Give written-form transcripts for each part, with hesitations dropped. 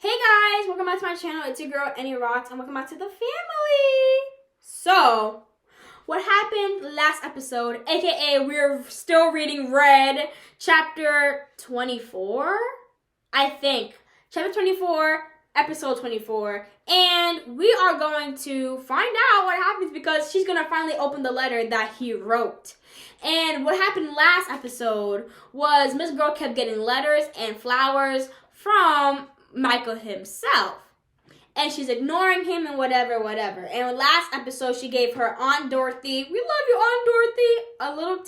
Hey guys, welcome back to my channel. It's your girl, Annie Rocks, and welcome back to the family. So, what happened last episode, aka we're still reading Red, chapter 24, I think. Chapter 24, episode 24. And we are going to find out what happens because she's going to finally open the letter that he wrote. And what happened last episode was Miss Girl kept getting letters and flowers from Michael himself. And she's ignoring him and whatever. And last episode, she gave her Aunt Dorothy, we love you, Aunt Dorothy, a little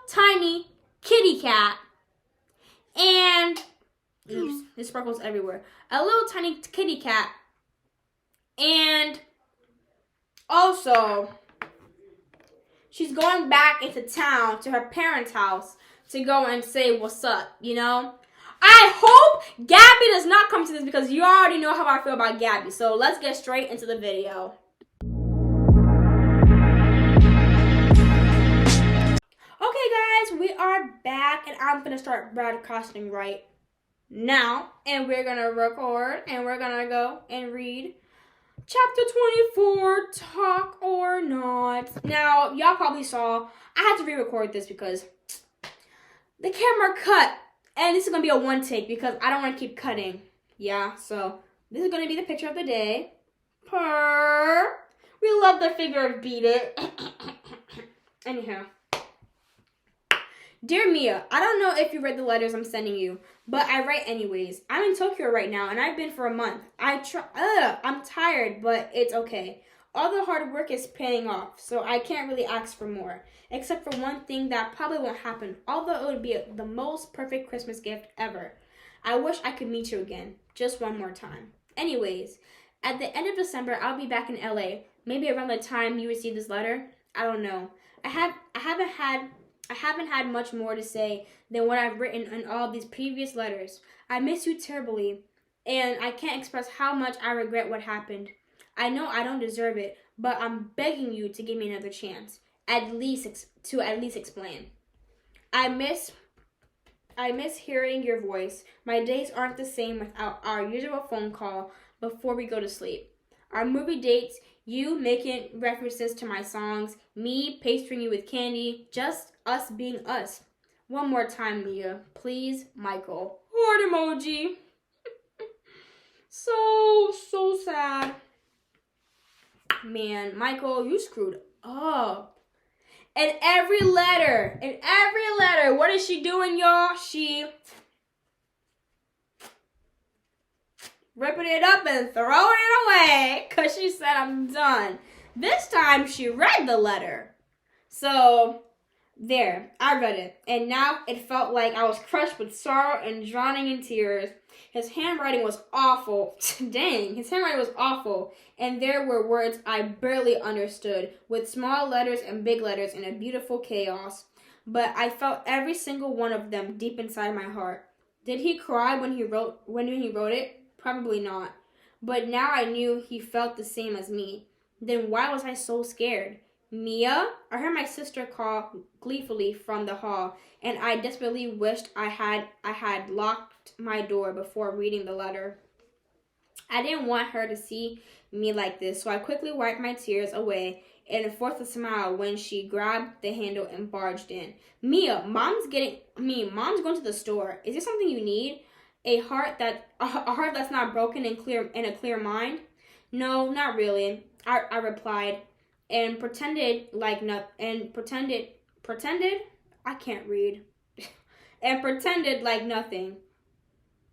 tiny kitty cat. And there's sparkles everywhere. A little tiny kitty cat. And also, she's going back into town to her parents' house to go and say what's up, you know? I hope Gabby does not come to this because you already know how I feel about Gabby. So let's get straight into the video. Okay guys, we are back and I'm going to start broadcasting right now. And we're going to record and we're going to go and read Chapter 24, Talk or Not. Now, y'all probably saw, I had to re-record this because the camera cut. And this is going to be a one take because I don't want to keep cutting. Yeah, so this is going to be the picture of the day. Purr. We love the figure of Beat It. Anyhow. Dear Mia, I don't know if you read the letters I'm sending you, but I write anyways. I'm in Tokyo right now and I've been for a month. I'm tired, but it's okay. All the hard work is paying off, so I can't really ask for more. Except for one thing that probably won't happen, although it would be the most perfect Christmas gift ever. I wish I could meet you again, just one more time. Anyways, at the end of December, I'll be back in LA. Maybe around the time you receive this letter. I don't know. I haven't had much more to say than what I've written in all of these previous letters. I miss you terribly, and I can't express how much I regret what happened. I know I don't deserve it, but I'm begging you to give me another chance, at least explain. I miss hearing your voice. My days aren't the same without our usual phone call before we go to sleep. Our movie dates, you making references to my songs, me pestering you with candy, just us being us. One more time, Mia. Please, Michael. Heart emoji. So sad. Man, Michael, you screwed up. In every letter, what is she doing, y'all? She ripping it up and throwing it away because she said, I'm done. This time, she read the letter. So, there, I read it. And now it felt like I was crushed with sorrow and drowning in tears. His handwriting was awful. Dang, his handwriting was awful. And there were words I barely understood, with small letters and big letters in a beautiful chaos. But I felt every single one of them deep inside my heart. Did he cry when he wrote it? Probably not. But now I knew he felt the same as me. Then why was I so scared? Mia? I heard my sister call gleefully from the hall, and I desperately wished I had locked my door before reading the letter. I didn't want her to see me like this, so I quickly wiped my tears away and forced a smile when she grabbed the handle and barged in. Mia, mom's going to the store. Is there something you need? A heart that's not broken and a clear mind? No, not really. I replied. And pretended I can't read. And pretended like nothing.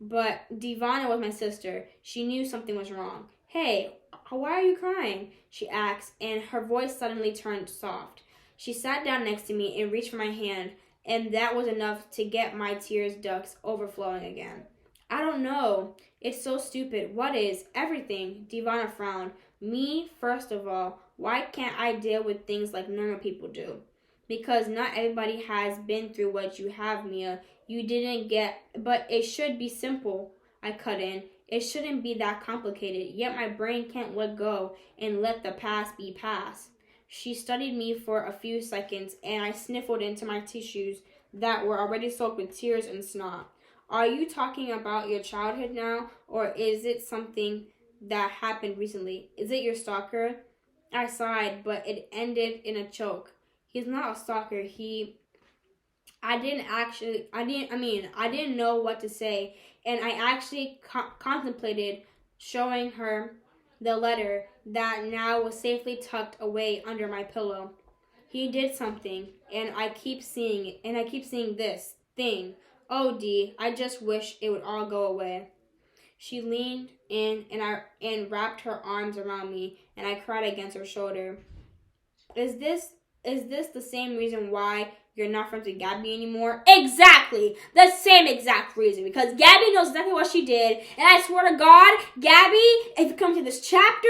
But Divana was my sister. She knew something was wrong. Hey, why are you crying? She asked, and her voice suddenly turned soft. She sat down next to me and reached for my hand, and that was enough to get my tears ducts overflowing again. I don't know. It's so stupid. What is? Everything. Divana frowned. Me, first of all. Why can't I deal with things like normal people do? Because not everybody has been through what you have, Mia. You didn't get, but it should be simple, I cut in. It shouldn't be that complicated, yet my brain can't let go and let the past be past. She studied me for a few seconds, and I sniffled into my tissues that were already soaked with tears and snot. Are you talking about your childhood now, or is it something that happened recently? Is it your stalker? I sighed, but it ended in a choke. He's not a stalker. I didn't know what to say, and I actually contemplated showing her the letter that now was safely tucked away under my pillow. He did something, and I keep seeing it, and I keep seeing this thing. Oh, Dee, I just wish it would all go away. She leaned in and wrapped her arms around me, and I cried against her shoulder. Is this the same reason why you're not friends with Gabby anymore? Exactly! The same exact reason. Because Gabby knows exactly what she did. And I swear to God, Gabby, if you come to this chapter,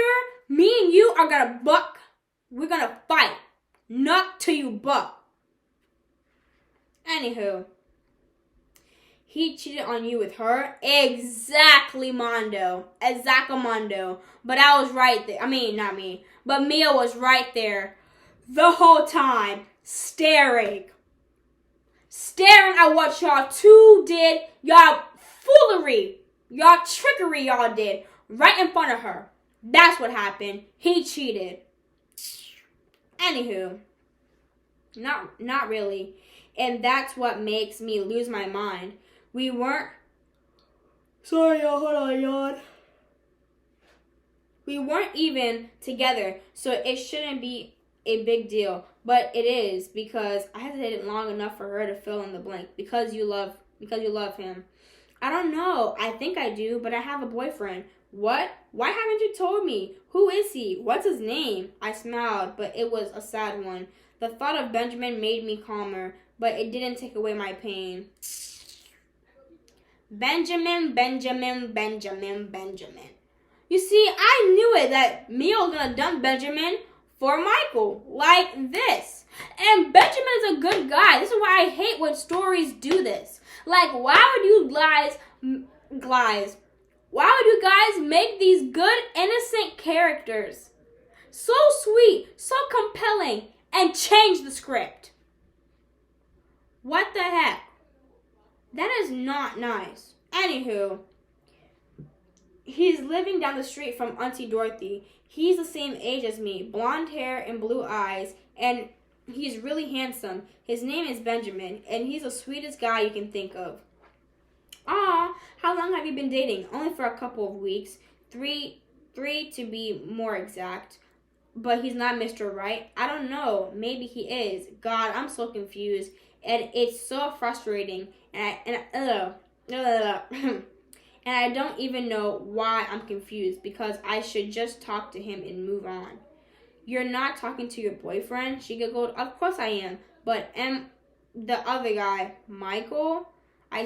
me and you are gonna buck. We're gonna fight. Not till you buck. Anywho. He cheated on you with her? Exactly, Mondo. Exactamundo. But I was right there. I mean, not me. But Mia was right there. The whole time, staring at what y'all two did, y'all foolery, y'all trickery y'all did, right in front of her. That's what happened. He cheated. Anywho, not really. And that's what makes me lose my mind. We weren't, sorry y'all, hold on, yawn. We weren't even together, so it shouldn't be a big deal, but it is because I hesitated long enough for her to fill in the blank. Because you love him. I don't know. I think I do, but I have a boyfriend. What? Why haven't you told me? Who is he? What's his name? I smiled, but it was a sad one. The thought of Benjamin made me calmer, but it didn't take away my pain. Benjamin. You see, I knew it that Mia was gonna dump Benjamin for Michael, like this. And Benjamin is a good guy. This is why I hate when stories do this. Like, why would you guys make these good, innocent characters so sweet, so compelling, and change the script? What the heck? That is not nice. Anywho, he's living down the street from Auntie Dorothy. He's the same age as me, blonde hair and blue eyes, and he's really handsome. His name is Benjamin, and he's the sweetest guy you can think of. Aw, how long have you been dating? Only for a couple of weeks. Three to be more exact. But he's not Mr. Right. I don't know. Maybe he is. God, I'm so confused, and it's so frustrating. And I don't even know why I'm confused, because I should just talk to him and move on. You're not talking to your boyfriend? She giggled. Of course I am. But the other guy, Michael? I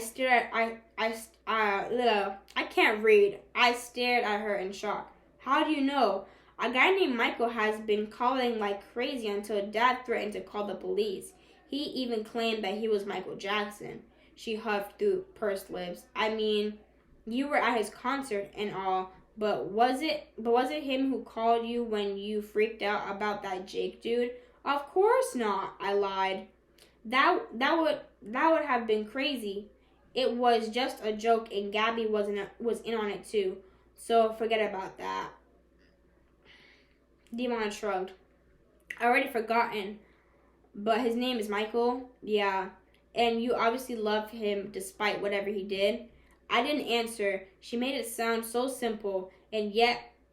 can't read. I stared at her in shock. How do you know? A guy named Michael has been calling like crazy until Dad threatened to call the police. He even claimed that he was Michael Jackson. She huffed through pursed lips. I mean, you were at his concert and all, but was it him who called you when you freaked out about that Jake dude? Of course not, I lied. That would have been crazy. It was just a joke, and Gabby was in on it too. So forget about that. Devon shrugged. I already forgotten. But his name is Michael? Yeah. And you obviously love him despite whatever he did? I didn't answer. She made it sound so simple, and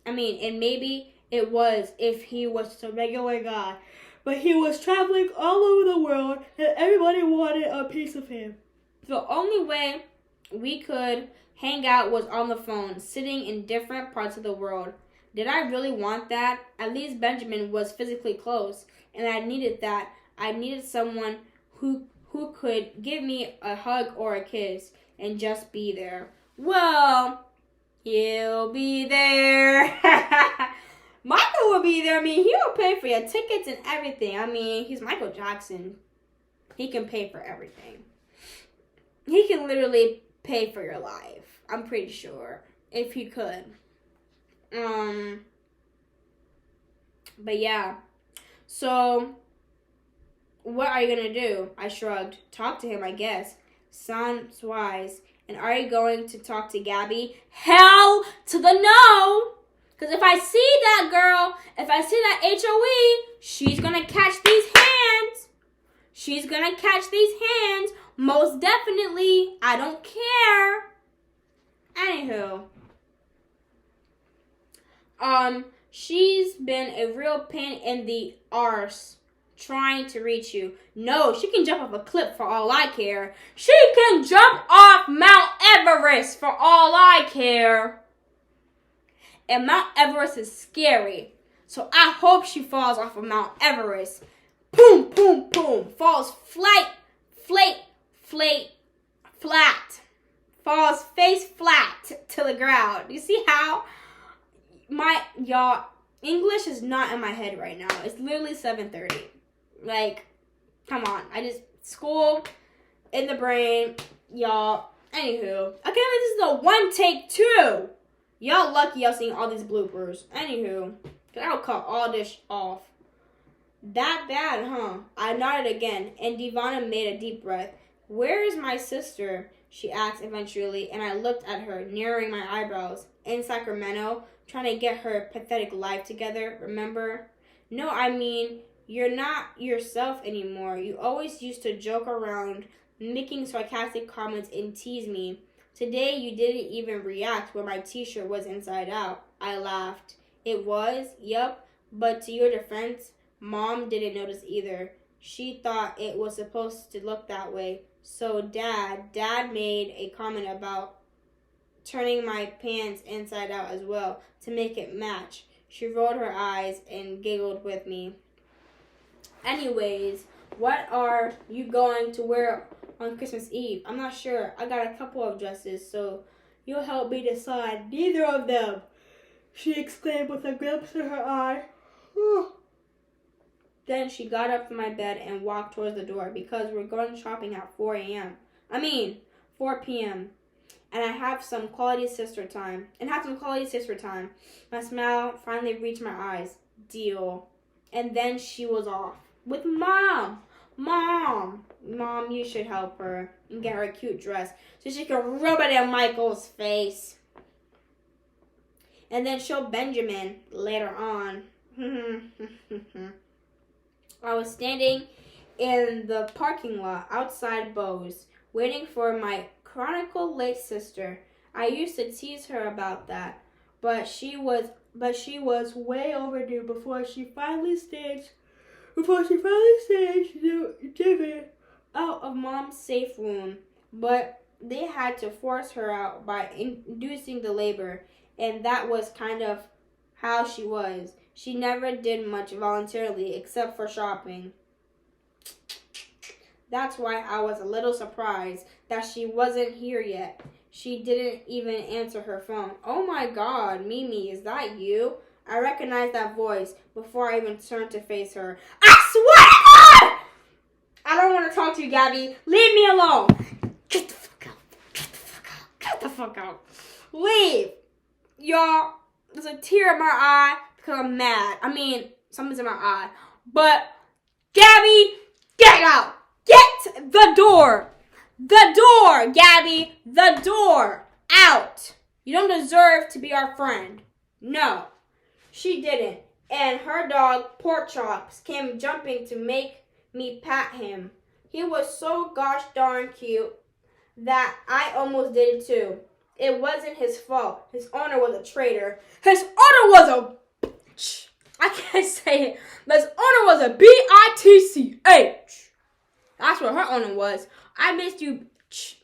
maybe it was if he was just a regular guy. But he was traveling all over the world, and everybody wanted a piece of him. The only way we could hang out was on the phone, sitting in different parts of the world. Did I really want that? At least Benjamin was physically close, and I needed that. I needed someone who could give me a hug or a kiss and just be there. Well, he'll be there. Michael will be there. I mean, he will pay for your tickets and everything. I mean, he's Michael Jackson. He can pay for everything. He can literally pay for your life. I'm pretty sure. If he could. But yeah. So, what are you gonna do? I shrugged. Talk to him, I guess. Sounds wise. And are you going to talk to Gabby? Hell to the no. Because if I see that girl, if I see that HOE, she's going to catch these hands. She's going to catch these hands. Most definitely. I don't care. Anywho. She's been a real pain in the arse trying to reach you. No, she can jump off a cliff for all I care. She can jump off Mount Everest for all I care. And Mount Everest is scary. So I hope she falls off of Mount Everest. Boom, boom, boom. Falls flat. Falls face flat to the ground. You see how? Y'all, English is not in my head right now. It's literally 7:30. Like, come on. School in the brain, y'all. Anywho, I can't believe this is a one take two. Y'all lucky y'all seeing all these bloopers. Anywho, I'll cut all this off. That bad, huh? I nodded again, and Divana made a deep breath. Where is my sister? She asked eventually, and I looked at her, narrowing my eyebrows. In Sacramento, trying to get her pathetic life together, remember? No, I mean, you're not yourself anymore. You always used to joke around, making sarcastic comments and tease me. Today, you didn't even react when my t-shirt was inside out. I laughed. It was? Yup. But to your defense, Mom didn't notice either. She thought it was supposed to look that way. So Dad made a comment about turning my pants inside out as well to make it match. She rolled her eyes and giggled with me. Anyways, what are you going to wear on Christmas Eve? I'm not sure. I got a couple of dresses, so you'll help me decide. Neither of them, she exclaimed with a glimpse in her eye. Then she got up from my bed and walked towards the door because we're going shopping at 4 p.m. And I have some quality sister time. My smile finally reached my eyes. Deal. And then she was off. With Mom. Mom, you should help her and get her a cute dress so she can rub it in Michael's face. And then show Benjamin later on. I was standing in the parking lot outside Bo's, waiting for my chronicle late sister. I used to tease her about that, but she was way overdue before she finally staged David out of Mom's safe room. But they had to force her out by inducing the labor, and that was kind of how she was. She never did much voluntarily except for shopping. That's why I was a little surprised that she wasn't here yet. She didn't even answer her phone. Oh my God, Mimi, is that you? I recognized that voice before I even turned to face her. I swear to God! I don't want to talk to you, Gabby. Leave me alone. Get the fuck out. Leave. Y'all, there's a tear in my eye because I'm mad. I mean, something's in my eye. But, Gabby, get out. Get the door. The door, Gabby. The door. Out. You don't deserve to be our friend. No. She didn't. And her dog, Pork Chops, came jumping to make me pat him. He was so gosh darn cute that I almost did too. It wasn't his fault. His owner was a traitor. His owner was a bitch. I can't say it. But his owner was a bitch. That's what her owner was. I missed you, bitch.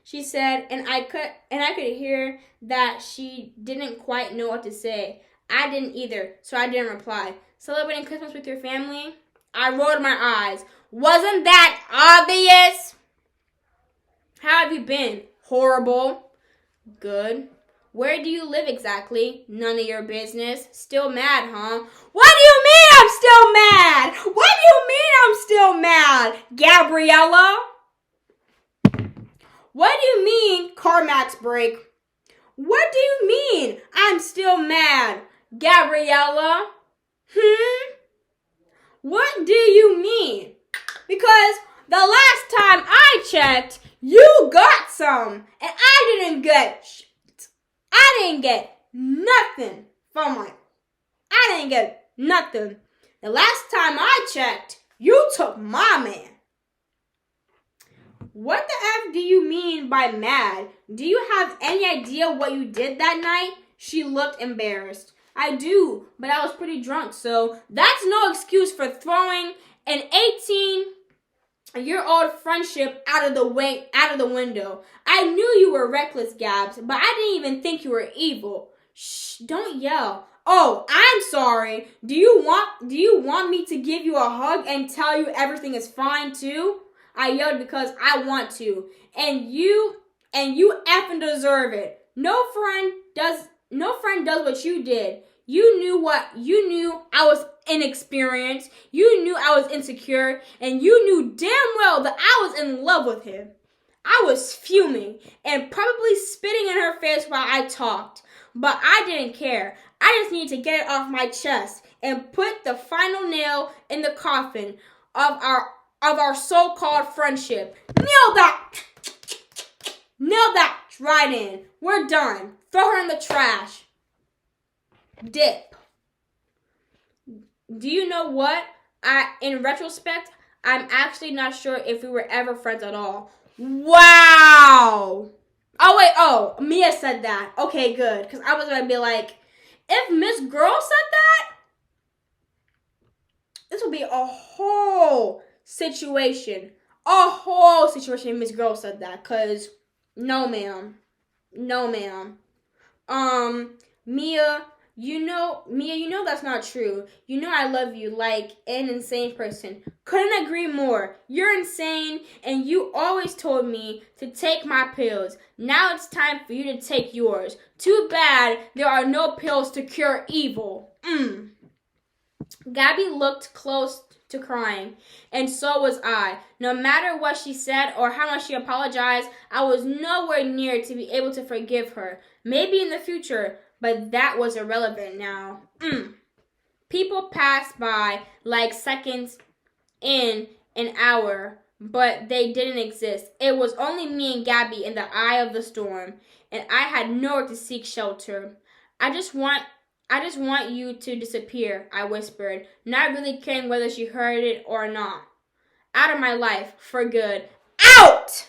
She said, and I could hear that she didn't quite know what to say. I didn't either, so I didn't reply. Celebrating Christmas with your family? I rolled my eyes. Wasn't that obvious? How have you been? Horrible. Good. Where do you live exactly? None of your business. Still mad, huh? What do you mean I'm still mad? Gabriella? What do you mean CarMax break? What do you mean I'm still mad? Gabriella? What do you mean? Because the last time I checked, you got some, and I didn't get nothing from it. I didn't get nothing. The last time I checked, you took my man. What the F do you mean by mad? Do you have any idea what you did that night? She looked embarrassed. I do, but I was pretty drunk, so that's no excuse for throwing an 18-year-old friendship out of the window. I knew you were reckless, Gabs, but I didn't even think you were evil. Shh, don't yell. Oh, I'm sorry. Do you want me to give you a hug and tell you everything is fine too? I yelled because I want to. And you effing deserve it. No friend does what you did. You knew I was inexperienced. You knew I was insecure, and you knew damn well that I was in love with him. I was fuming and probably spitting in her face while I talked, but I didn't care. I just needed to get it off my chest and put the final nail in the coffin of our so-called friendship. Nail that right in. We're done. Throw her in the trash. Dip. Do you know what? In retrospect, I'm actually not sure if we were ever friends at all. Wow. Oh, Mia said that. Okay, good. Because I was going to be like, if Miss Girl said that, this would be a whole situation. A whole situation if Miss Girl said that. Because, no, ma'am. Mia, you know that's not true. You know I love you like an insane person. Couldn't agree more. You're insane, and you always told me to take my pills. Now it's time for you to take yours. Too bad there are no pills to cure evil. Gabby looked close to crying, and so was I. No matter what she said or how much she apologized, I was nowhere near to be able to forgive her. Maybe in the future, but that was irrelevant now. People passed by like seconds in an hour, but they didn't exist. It was only me and Gabby in the eye of the storm, and I had nowhere to seek shelter. I just want you to disappear, I whispered, not really caring whether she heard it or not. Out of my life, for good. Out!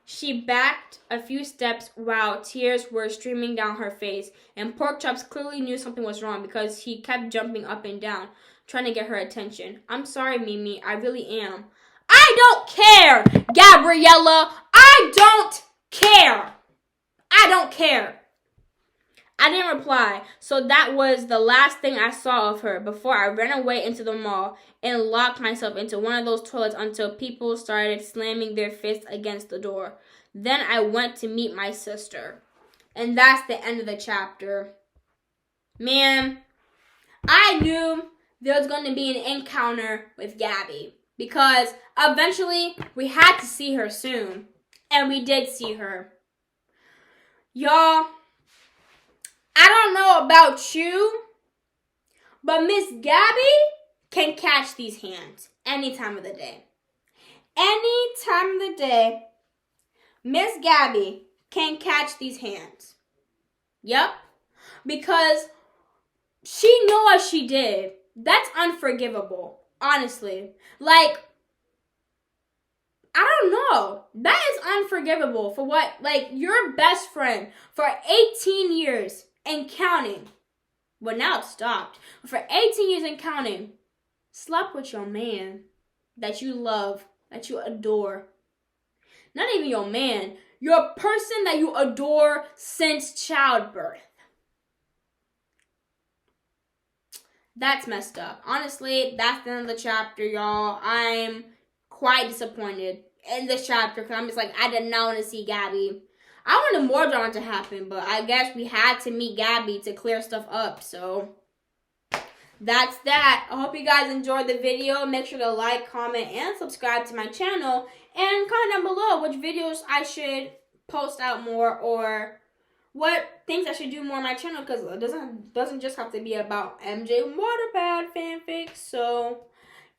She backed a few steps while tears were streaming down her face, and Porkchops clearly knew something was wrong because he kept jumping up and down, trying to get her attention. I'm sorry, Mimi, I really am. I don't care, Gabriella! I don't care! I didn't reply, so that was the last thing I saw of her before I ran away into the mall and locked myself into one of those toilets until people started slamming their fists against the door. Then I went to meet my sister. And that's the end of the chapter. Man, I knew there was going to be an encounter with Gabby because eventually we had to see her soon. And we did see her. Y'all, I don't know about you, but Miss Gabby can catch these hands any time of the day. Any time of the day, Miss Gabby can catch these hands. Yep. Because she knew what she did. That's unforgivable, honestly. Like, I don't know. That is unforgivable for what, like, your best friend for 18 years and counting. Well, now it stopped. But for 18 years and counting, slept with your man that you love, that you adore. Not even your man, your person that you adore since childbirth. That's messed up. Honestly, that's the end of the chapter, y'all. I'm quite disappointed in this chapter because I'm just like, I did not want to see Gabby. I wanted more drama to happen, but I guess we had to meet Gabby to clear stuff up, so that's that. I hope you guys enjoyed the video. Make sure to like, comment, and subscribe to my channel, and comment down below which videos I should post out more or what things I should do more on my channel, because it doesn't just have to be about MJ Waterpad fanfics. So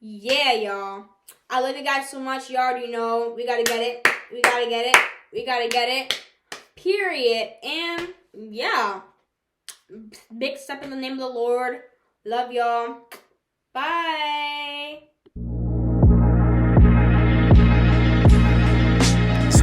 Yeah, y'all. I love you guys so much. You already know. We gotta get it. We gotta get it. We gotta get it. Period. And yeah. Big step in the name of the Lord. Love y'all. Bye.